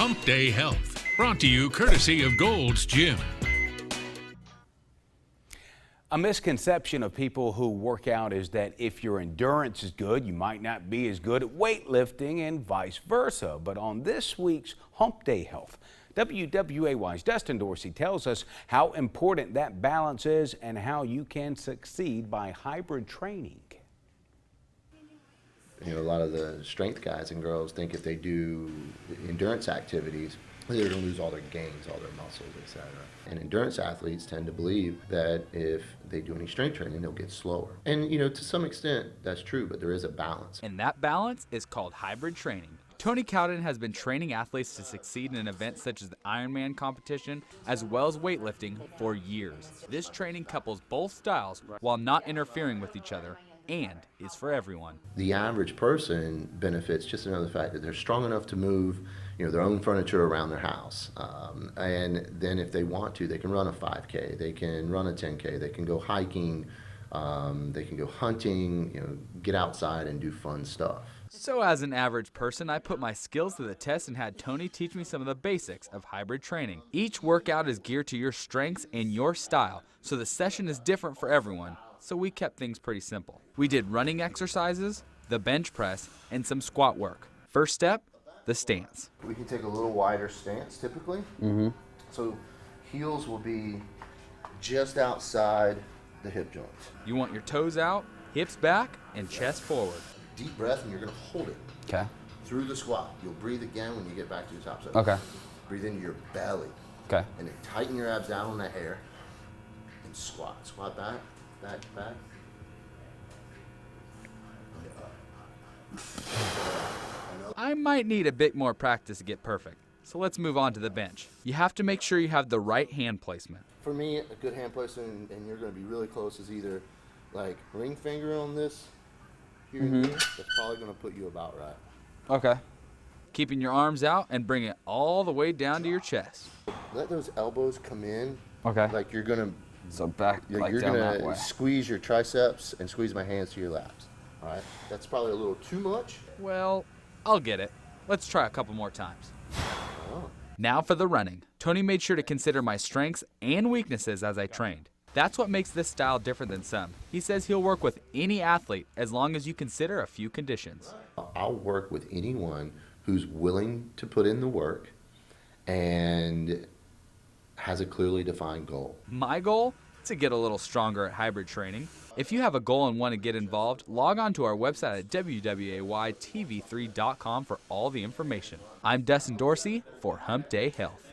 Humpday Health, brought to you courtesy of Gold's Gym. A misconception of people who work out is that if your endurance is good, you might not be as good at weightlifting and vice versa. But on this week's Humpday Health, WWAY's Dustin Dorsey tells us how important that balance is and how you can succeed by hybrid training. You know, a lot of the strength guys and girls think if they do endurance activities, they're going to lose all their gains, all their muscles, etc. And endurance athletes tend to believe that if they do any strength training, they'll get slower. And, you know, to some extent, that's true, but there is a balance. And that balance is called hybrid training. Tony Cowden has been training athletes to succeed in events such as the Ironman competition, as well as weightlifting, for years. This training couples both styles while not interfering with each other, and is for everyone. The average person benefits just to know the fact that they're strong enough to move, you know, their own furniture around their house. And then if they want to, they can run a 5K, they can run a 10K, they can go hiking, they can go hunting, you know, get outside and do fun stuff. So as an average person, I put my skills to the test and had Tony teach me some of the basics of hybrid training. Each workout is geared to your strengths and your style, so the session is different for everyone. So we kept things pretty simple. We did running exercises, the bench press, and some squat work. First step, the stance. We can take a little wider stance typically. So heels will be just outside the hip joints. You want your toes out, hips back, and chest forward. Deep breath, and you're going to hold it. Okay. Through the squat. You'll breathe again when you get back to the top side. Okay. Breathe into your belly. Okay. And then tighten your abs down on that hair. And squat. Squat back, back, back. And up. I might need a bit more practice to get perfect, so let's move on to the bench. You have to make sure you have the right hand placement. For me, a good hand placement, and you're going to be really close, is either like ring finger on this here and here. That's probably going to put you about right. Okay. Keeping your arms out and bring it all the way down to your chest. Let those elbows come in. Okay. Like you're going to So back, like you're down that gonna way. squeeze your triceps and squeeze my hands to your laps. All right, that's probably a little too much. Well, I'll get it. Let's try a couple more times. Oh. Now for the running. Tony made sure to consider my strengths and weaknesses as I trained. That's what makes this style different than some. He says he'll work with any athlete as long as you consider a few conditions. I'll work with anyone who's willing to put in the work and has a clearly defined goal. My goal? To get a little stronger at hybrid training. If you have a goal and want to get involved, log on to our website at wwaytv3.com for all the information. I'm Dustin Dorsey for Humpday Health.